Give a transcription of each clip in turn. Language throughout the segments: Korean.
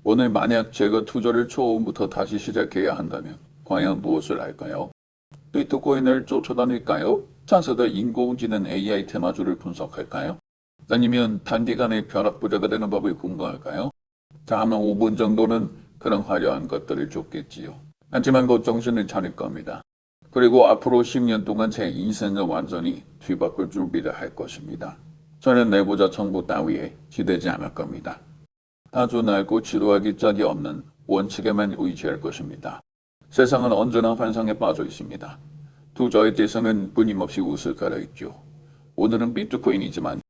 오늘 만약 제가 투자를 처음부터 다시 시작해야 한다면 과연 무엇을 할까요? 비트코인을 쫓아다닐까요? 차세대 인공지능 AI 테마주를 분석할까요? 아니면 단기간에 벼락부자가 되는 법을 공부할까요? 다음 5분 정도는 그런 화려한 것들을 쫓겠지요. 하지만 곧 정신을 차릴 겁니다. 그리고 앞으로 10년 동안 제 인생을 완전히 뒤바꿀 준비를 할 것입니다. 저는 내부자 정보 따위에 기대지 않을 겁니다. 아주 낡고 지루하기 짝이 없는 원칙에만 의지할 것입니다. 세상은 언제나 환상에 빠져 있습니다. 투자의 대상은 끊임없이 웃을 가려있죠. 오늘은 비트코인이지만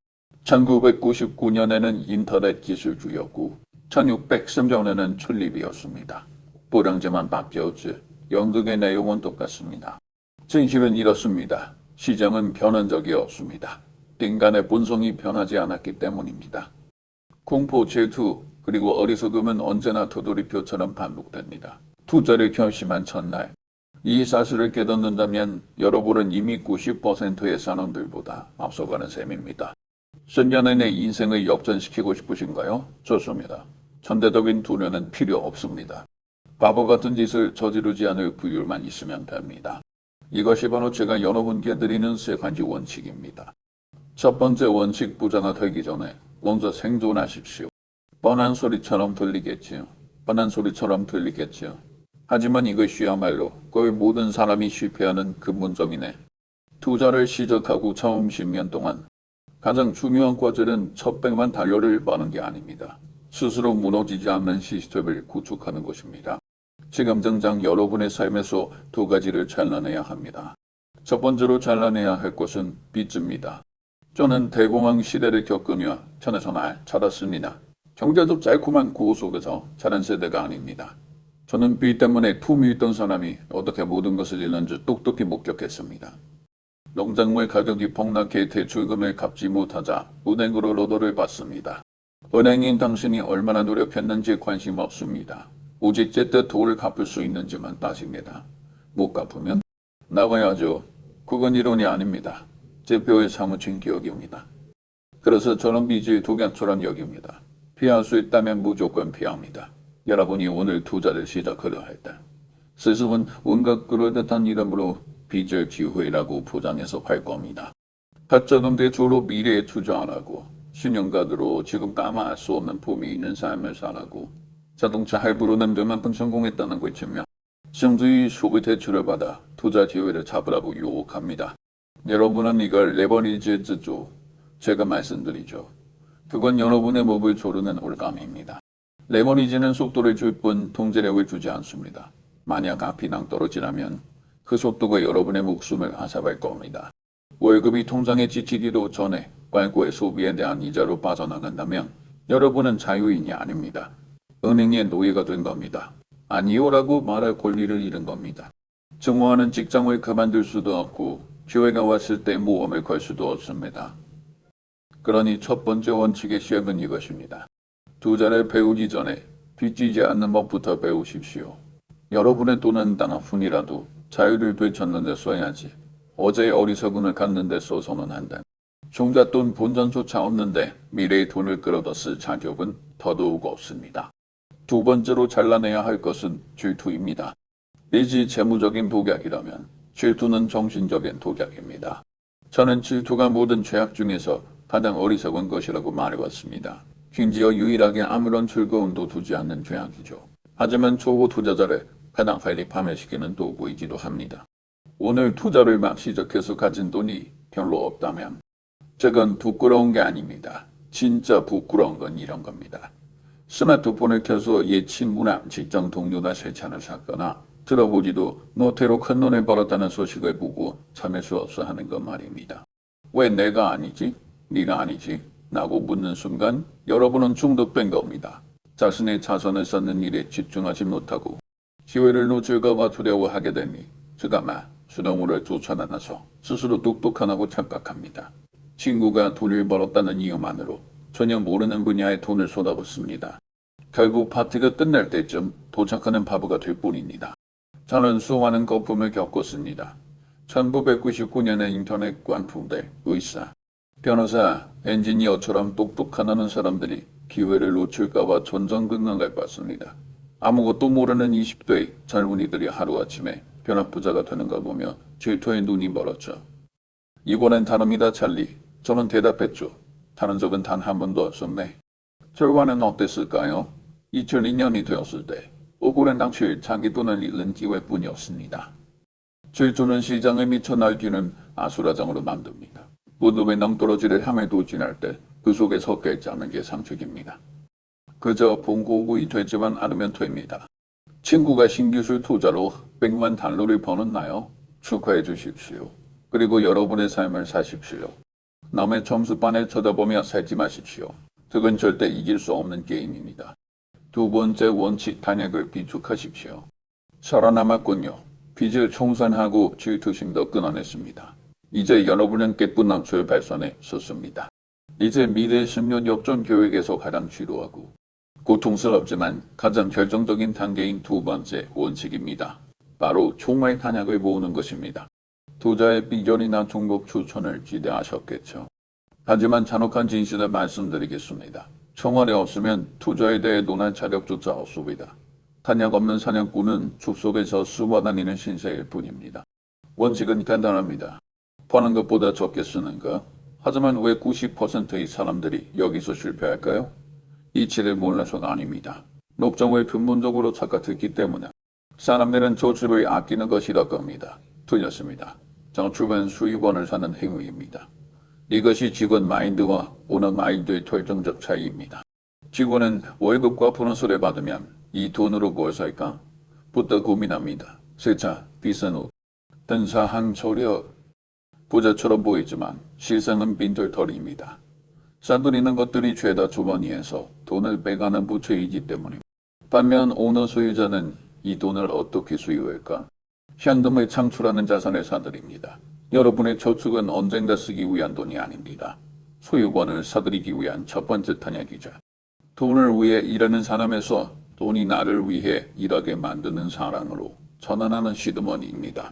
1999년에는 인터넷 기술주였고 1603년에는 출립이었습니다. 보랑제만 바뀌었지 연극의 내용은 똑같습니다. 진실은 이렇습니다. 시장은 변한 적이 없습니다. 인간의 본성이 변하지 않았기 때문입니다. 공포, 질투, 그리고 어리석음은 언제나 도돌이표처럼 반복됩니다. 투자를 결심한 첫날, 이 사실을 깨닫는다면 여러분은 이미 90%의 사람들보다 앞서가는 셈입니다. 10년의 내 인생을 역전시키고 싶으신가요? 좋습니다. 천대적인 두려는 필요 없습니다. 바보 같은 짓을 저지르지 않을 부율만 있으면 됩니다. 이것이 바로 제가 여러분께 드리는 세 가지 원칙입니다. 첫 번째 원칙, 부자가 되기 전에 먼저 생존하십시오. 뻔한 소리처럼 들리겠지요. 하지만 이것이야말로 거의 모든 사람이 실패하는 근본점이네. 투자를 시작하고 처음 10년 동안 가장 중요한 과제는 첫 100만 달러를 버는 게 아닙니다. 스스로 무너지지 않는 시스템을 구축하는 것입니다. 지금 당장 여러분의 삶에서 두 가지를 잘라내야 합니다. 첫 번째로 잘라내야 할 것은 빚입니다. 저는 대공황 시대를 겪으며 천에서 날 자랐습니다. 경제도 짤끔한 고우 속에서 자란 세대가 아닙니다. 저는 빚 때문에 품이 있던 사람이 어떻게 모든 것을 잃는지 똑똑히 목격했습니다. 농작물 가격이 폭락해 대출금을 갚지 못하자 은행으로 로더를 받습니다. 은행인 당신이 얼마나 노력했는지 관심 없습니다. 오직 제때 돈을 갚을 수 있는지만 따집니다. 못 갚으면 나가야죠. 그건 이론이 아닙니다. 제 뼈에 사무친 기억입니다. 그래서 저는 빚을 독약처럼 여깁니다. 피할 수 있다면 무조건 피합니다. 여러분이 오늘 투자를 시작하려 할 때 세상은 온갖 그럴듯한 이름으로 빚을 기회라고 포장해서 팔 겁니다. 가짜금 대출로 미래에 투자 안 하고 신용카드로 지금 까마할 수 없는 폼이 있는 삶을 살라고 자동차 할부로 남들만큼 성공했다는 걸 치며 심지어 소비 대출을 받아 투자 기회를 잡으라고 유혹합니다. 여러분은 이걸 레버리지했죠. 제가 말씀드리죠. 그건 여러분의 몸을 조르는 올감입니다. 레버리지는 속도를 줄 뿐 통제력을 주지 않습니다. 만약 앞이랑 떨어지라면 그 속도가 여러분의 목숨을 앗아갈 겁니다. 월급이 통장에 지치기도 전에 광고의 소비에 대한 이자로 빠져나간다면 여러분은 자유인이 아닙니다. 은행의 노예가 된 겁니다. 아니오라고 말할 권리를 잃은 겁니다. 증오하는 직장을 그만둘 수도 없고 기회가 왔을 때 모험을 걸 수도 없습니다. 그러니 첫 번째 원칙의 시작은 이것입니다. 투자를 배우기 전에 빚지지 않는 법부터 배우십시오. 여러분의 돈은 단 한 푼이라도 자유를 되찾는 데 써야지. 어제의 어리석음을 갖는 데 써서는 안 돼. 종잣돈 본전조차 없는데 미래의 돈을 끌어다 쓸 자격은 더더욱 없습니다. 두 번째로 잘라내야 할 것은 질투입니다. 빚이 재무적인 독약이라면 질투는 정신적인 독약입니다. 저는 질투가 모든 죄악 중에서 가장 어리석은 것이라고 말해왔습니다. 심지어 유일하게 아무런 즐거움도 두지 않는 죄악이죠. 하지만 초보 투자자를 가장 빨리 파멸시키는 도구이기도 합니다. 오늘 투자를 막 시작해서 가진 돈이 별로 없다면 저건 부끄러운 게 아닙니다. 진짜 부끄러운 건 이런 겁니다. 스마트폰을 켜서 옛 친구나 직장 동료나 새 차를 샀거나 들어보지도 못해로 큰 돈을 벌었다는 소식을 보고 참을 수 없어 하는 것 말입니다. 왜 내가 아니지? 네가 아니지? 라고 묻는 순간 여러분은 중독된 겁니다. 자신의 자선을 쌓는 일에 집중하지 못하고 기회를 놓칠까 봐 두려워하게 되니 즉아마 수동으로 쫓아다녀서 스스로 똑똑하다고 착각합니다. 친구가 돈을 벌었다는 이유만으로 전혀 모르는 분야에 돈을 쏟아붓습니다. 결국 파티가 끝날 때쯤 도착하는 바보가 될 뿐입니다. 저는 수많은 거품을 겪었습니다. 1999년에 인터넷 관품대, 의사, 변호사, 엔지니어처럼 똑똑하다는 사람들이 기회를 놓칠까봐 전전긍긍할 뻔했습니다. 아무것도 모르는 20대의 젊은이들이 하루아침에 변화부자가 되는 걸 보며 질투에 눈이 멀었죠. 이번엔 다릅니다, 찰리. 저는 대답했죠. 다른 적은 단 한 번도 없었네. 결과는 어땠을까요? 2002년이 되었을 때 억울한 당시에 자기 돈을 잃는 기회뿐이었습니다. 질투는 시장에 미쳐 날뛰는 아수라장으로 만듭니다. 무덤의 낭떠러지를 향해 도진할 때 그 속에 섞여 있지 않은 게 상책입니다. 그저 본고구이 되지만 않으면 됩니다. 친구가 신기술 투자로 100만 달러를 버는나요? 축하해 주십시오. 그리고 여러분의 삶을 사십시오. 남의 점수판을 쳐다보며 살지 마십시오. 그건 절대 이길 수 없는 게임입니다. 두 번째 원칙 단약을 비축하십시오. 살아남았군요. 빚을 청산하고 질투심도 끊어냈습니다. 이제 여러분은 깨끗한 출발선에 섰습니다. 이제 미래 10년 역전 계획에서 가장 지루하고 고통스럽지만 가장 결정적인 단계인 두 번째 원칙입니다. 바로 총알 단약을 모으는 것입니다. 투자의 비결이나 종목 추천을 기대하셨겠죠. 하지만 잔혹한 진실을 말씀드리겠습니다. 총알이 없으면 투자에 대해 논할 자격조차 없습니다. 단약 없는 사냥꾼은 숲속에서 숨어다니는 신세일 뿐입니다. 원칙은 간단합니다. 버는 것보다 적게 쓰는 것. 하지만 왜 90%의 사람들이 여기서 실패할까요? 이치를 몰라서가 아닙니다. 녹정을 근본적으로 착각했기 때문에 사람들은 저축을 아끼는 것이라 겁니다. 틀렸습니다. 저축은 수익원을 사는 행위입니다. 이것이 직원 마인드와 오너 마인드의 결정적 차이입니다. 직원은 월급과 보너스를 받으면 이 돈으로 뭘 살까? 부터 고민합니다. 세차, 비싼 옷, 등사한 처려. 부자처럼 보이지만 실상은 빈털터리입니다. 싸들이는 것들이 죄다 주머니에서 돈을 빼가는 부채이기 때문입니다. 반면 오너 소유자는 이 돈을 어떻게 수유할까? 현금을 창출하는 자산을 사들입니다. 여러분의 저축은 언젠가 쓰기 위한 돈이 아닙니다. 소유권을 사들이기 위한 첫 번째 탄약이죠. 돈을 위해 일하는 사람에서 돈이 나를 위해 일하게 만드는 사람으로 전환하는 시드머니입니다.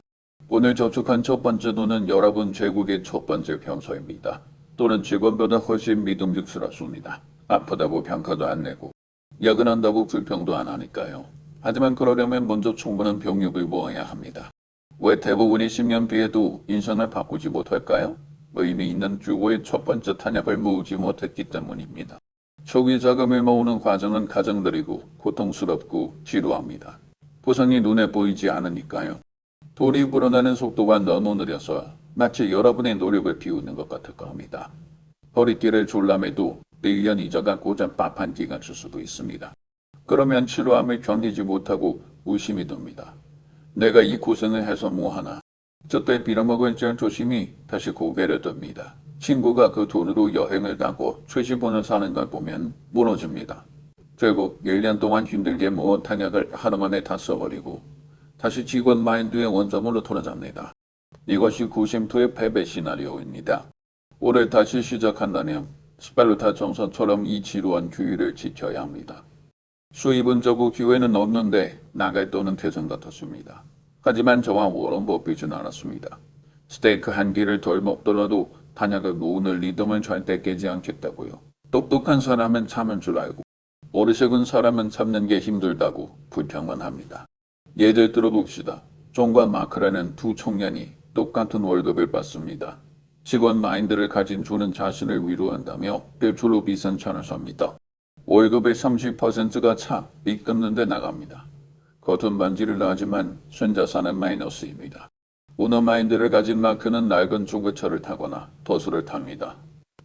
오늘 저축한 첫 번째 돈은 여러분 제국의 첫 번째 평소입니다. 또는 직원보다 훨씬 믿음직스럽습니다. 아프다고 평가도 안 내고 야근한다고 불평도 안 하니까요. 하지만 그러려면 먼저 충분한 병력을 모아야 합니다. 왜 대부분이 10년 뒤에도 인생을 바꾸지 못할까요? 의미 있는 주고의 첫 번째 탄약을 모으지 못했기 때문입니다. 초기 자금을 모으는 과정은 가장 느리고 고통스럽고 지루합니다. 보상이 눈에 보이지 않으니까요. 돌이 불어나는 속도가 너무 느려서 마치 여러분의 노력을 비우는 것 같을 겁니다. 허리띠를 졸라매도 1년 이자가 고작 밥 한 끼가 줄 수도 있습니다. 그러면 지루함을 견디지 못하고 의심이 듭니다. 내가 이 고생을 해서 뭐하나. 저때 빌어먹을 조심히 다시 고개를 듭니다. 친구가 그 돈으로 여행을 가고 최신폰을 사는 걸 보면 무너집니다. 결국 1년 동안 힘들게 모은 탄약을 하루 만에 다 써버리고 다시 직원 마인드의 원점으로 돌아갑니다. 이것이 90도의 패배 시나리오입니다. 올해 다시 시작한다면 스파르타 정선처럼 이 지루한 규율을 지켜야 합니다. 수입은 적고 기회는 없는데 나갈 돈은 태산 같았습니다. 하지만 저와 워런 버핏은 알았습니다. 스테이크 한 개를 덜 먹더라도 단약을 모으는 리듬을 절대 깨지 않겠다고요. 똑똑한 사람은 참을 줄 알고 어리석은 사람은 참는 게 힘들다고 불평만 합니다. 예를 들어봅시다. 존과 마크라는 두 청년이 똑같은 월급을 받습니다. 직원 마인드를 가진 존은 자신을 위로한다며 대출로 비싼 차를 삽니다. 월급의 30%가 차, 빚 갚는 데 나갑니다. 겉은 반지를 하지만 순자산은 마이너스입니다. 오너 마인드를 가진 마크는 낡은 중고차를 타거나 더수를 탑니다.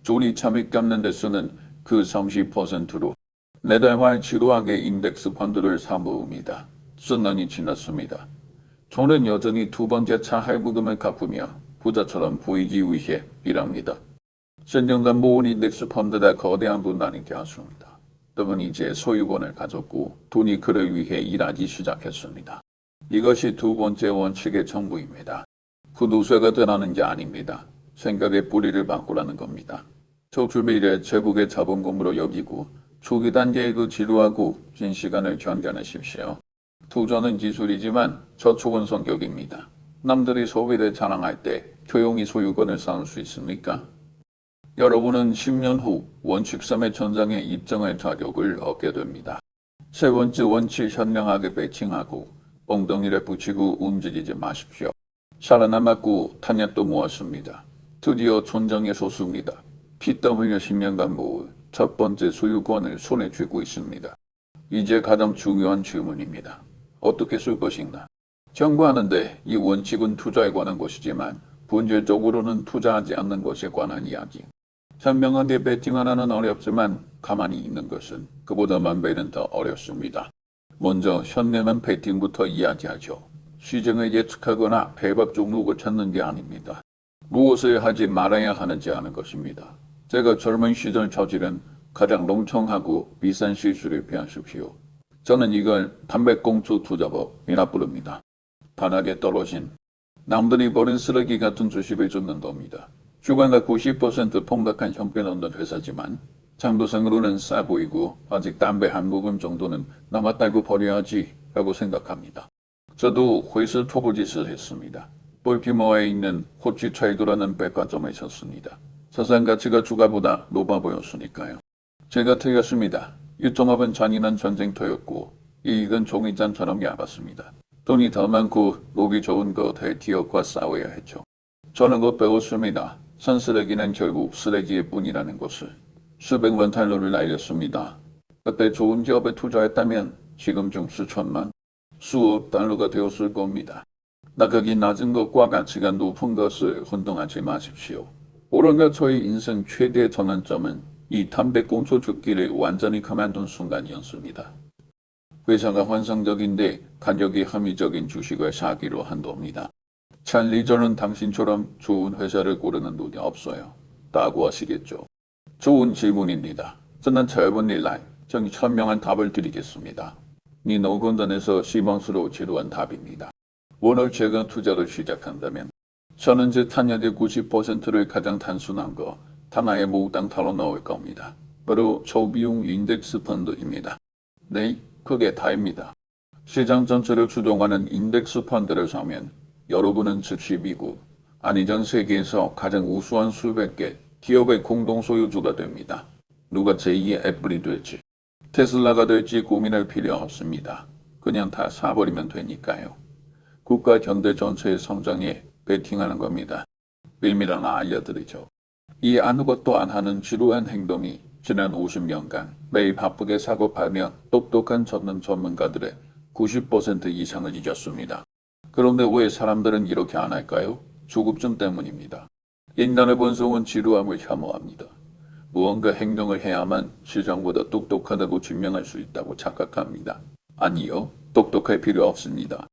존이 차 빚 갚는 데 쓰는 그 30%로 매달 지루하게 인덱스 펀드를 사모읍니다. 순난이 지났습니다. 존은 여전히 두 번째 차 할부금을 갚으며 부자처럼 보이기 위해 일합니다. 신년간 모은 인덱스 펀드가 거대한 분단이 되었습니다. 그는 이제 소유권을 가졌고 돈이 그를 위해 일하기 시작했습니다. 이것이 두 번째 원칙의 전부입니다. 구두쇠가 되라는 게 아닙니다. 생각의 뿌리를 바꾸라는 겁니다. 저축비를 제국의 자본금으로 여기고 초기 단계에 그 지루하고 긴 시간을 견뎌내십시오. 투자는 기술이지만 저축은 성격입니다. 남들이 소비를 자랑할 때 조용히 소유권을 쌓을 수 있습니까? 여러분은 10년 후 원칙 3의 전장에 입장할 자격을 얻게 됩니다. 세 번째 원칙 현명하게 배팅하고 엉덩이를 붙이고 움직이지 마십시오. 살아남았고 탄약도 모았습니다. 드디어 전장에 섰습니다. 피 땀 흘려 10년간 모을 첫 번째 소유권을 손에 쥐고 있습니다. 이제 가장 중요한 질문입니다. 어떻게 쓸 것인가? 경고하는데 이 원칙은 투자에 관한 것이지만 본질적으로는 투자하지 않는 것에 관한 이야기. 현명하게 배팅하라는 어렵지만 가만히 있는 것은 그보다 만 배는 더 어렵습니다. 먼저 현명한 배팅부터 이야기하죠. 시장을 예측하거나 배박 종목을 찾는 게 아닙니다. 무엇을 하지 말아야 하는지 아는 것입니다. 제가 젊은 시절 저지른 가장 멍청하고 비싼 실수를 피하십시오. 저는 이걸 담배꽁초 투자법이라 부릅니다. 바닥에 떨어진 남들이 버린 쓰레기 같은 주식을 줍는 겁니다. 주가가 90% 폭락한 형편없는 회사지만 장도상으로는 싸 보이고 아직 담배 한 모금 정도는 남았다고 버려야지 라고 생각합니다. 저도 회사 초보짓을 했습니다. 볼티모어에 있는 호치 트레이더라는 백화점에 섰습니다. 자산 가치가 주가보다 높아 보였으니까요. 제가 틀렸습니다. 이 종합은 잔인한 전쟁터였고 이익은 종이잔처럼 얇았습니다. 돈이 더 많고 녹이 좋은 것의 기업과 싸워야 했죠. 저는 곧 배웠습니다. 산쓰레기는 결국 쓰레기일 뿐이라는 것을. 수백만 달러를 날렸습니다. 그때 좋은 기업에 투자했다면 지금쯤 수천만, 수억 달러가 되었을 겁니다. 나가기 낮은 것과 가치가 높은 것을 혼동하지 마십시오. 오로나 저의 인생 최대 전환점은 이 담배꽁초 줍기를 완전히 그만둔 순간이었습니다. 회사가 환상적인데 가격이 합리적인 주식을 사기로 한답니다. 찰리 저는 당신처럼 좋은 회사를 고르는 눈이 없어요. 라고 하시겠죠. 좋은 질문입니다. 저는 짧은 일날 정말 현명한 답을 드리겠습니다. 이 노건단에서 실망스러워 지루한 답입니다. 오늘 제가 투자를 시작한다면 저는 제 탄약의 90%를 가장 단순한 거 하나의 몽땅 털어 넣을 겁니다. 바로 초비용 인덱스 펀드입니다. 네, 그게 다입니다. 시장 전체를 주동하는 인덱스 펀드를 사면 여러분은 즉시 미국, 아니 전 세계에서 가장 우수한 수백 개 기업의 공동 소유주가 됩니다. 누가 제2의 애플이 될지, 테슬라가 될지 고민할 필요 없습니다. 그냥 다 사버리면 되니까요. 국가 경제 전체의 성장에 베팅하는 겁니다. 의미를 알려드리죠. 이 아무것도 안 하는 지루한 행동이 지난 50년간 매일 바쁘게 사고 팔며 똑똑한 전문가들의 90% 이상을 이겼습니다. 그런데 왜 사람들은 이렇게 안 할까요? 조급증 때문입니다. 인간의 본성은 지루함을 혐오합니다. 무언가 행동을 해야만 시장보다 똑똑하다고 증명할 수 있다고 착각합니다. 아니요, 똑똑할 필요 없습니다.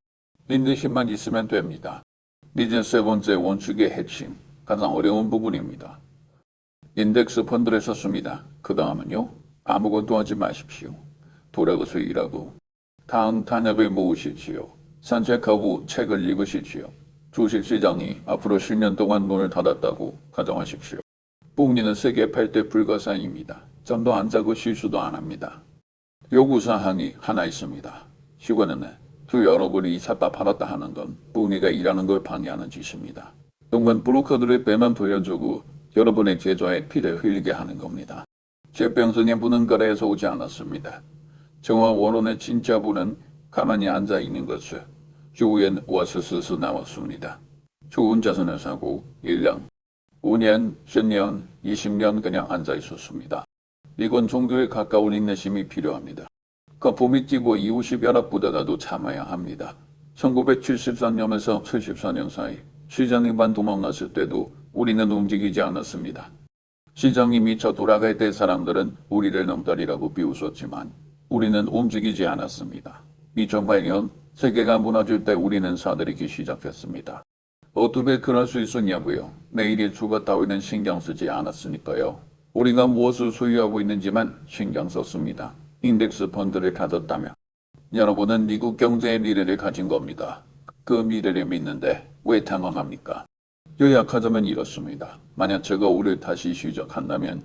인내심만 있으면 됩니다. 이제 세 번째 원칙의 핵심, 가장 어려운 부분입니다. 인덱스 펀드를 샀습니다. 그 다음은요, 아무것도 하지 마십시오. 돌아가서 일하고 다음 탄약을 모으십시오. 산책하고 책을 읽으십시오. 주식시장이 앞으로 10년 동안 문을 닫았다고 가정하십시오. 복리는 세계 8대 불가사의입니다. 잠도 안 자고 실수도 안 합니다. 요구사항이 하나 있습니다. 휴가는 여러분이 샀다 팔았다 하는 건 복리가 일하는 걸 방해하는 짓입니다. 동반 브로커들의 배만 보여주고 여러분의 계좌에 피를 흘리게 하는 겁니다. 제 평생에 부는 거래에서 오지 않았습니다. 정화 원론의 진짜 부는 가만히 앉아있는 것을 주위엔 와스스스 나왔습니다. 좋은 자산을 사고 1년, 5년, 10년, 20년 그냥 앉아있었습니다. 이건 종교에 가까운 인내심이 필요합니다. 거품이 끼고 이웃이 벼락보다라도 참아야 합니다. 1973년에서 74년 사이 시장이 반 도망갔을 때도 우리는 움직이지 않았습니다. 시장이 미쳐 돌아갈 때 사람들은 우리를 놈들이라고 비웃었지만 우리는 움직이지 않았습니다. 2008년 세계가 무너질 때 우리는 사들이기 시작했습니다. 어떻게 그럴 수 있었냐고요? 내일의 주가 따위는 신경 쓰지 않았으니까요. 우리가 무엇을 소유하고 있는지만 신경 썼습니다. 인덱스 펀드를 가졌다면 여러분은 미국 경제의 미래를 가진 겁니다. 그 미래를 믿는데 왜 당황합니까? 요약하자면 이렇습니다. 만약 제가 우리를 다시 시작한다면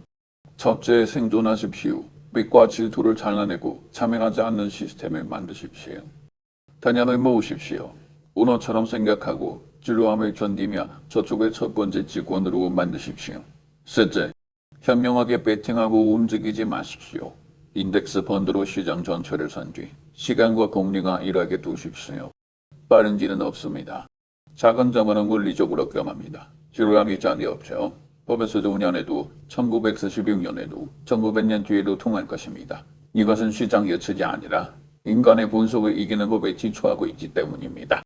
첫째, 생존하십시오. 빛과 질투를 잘라내고 참여하지 않는 시스템을 만드십시오. 단연을 모으십시오. 오너처럼 생각하고 지루함을 견디며 저쪽의 첫 번째 직원으로 만드십시오. 셋째, 현명하게 베팅하고 움직이지 마십시오. 인덱스 펀드로 시장 전체를 산 뒤 시간과 공리가 일하게 두십시오. 빠른 길은 없습니다. 작은 자본은 물리적으로 겸합니다. 지루함이 짝이 없죠. 법에서도 5년에도 1946년에도 1900년 뒤에도 통할 것입니다. 이것은 시장 예측이 아니라 인간의 본성을 이기는 법에 기초하고 있기 때문입니다.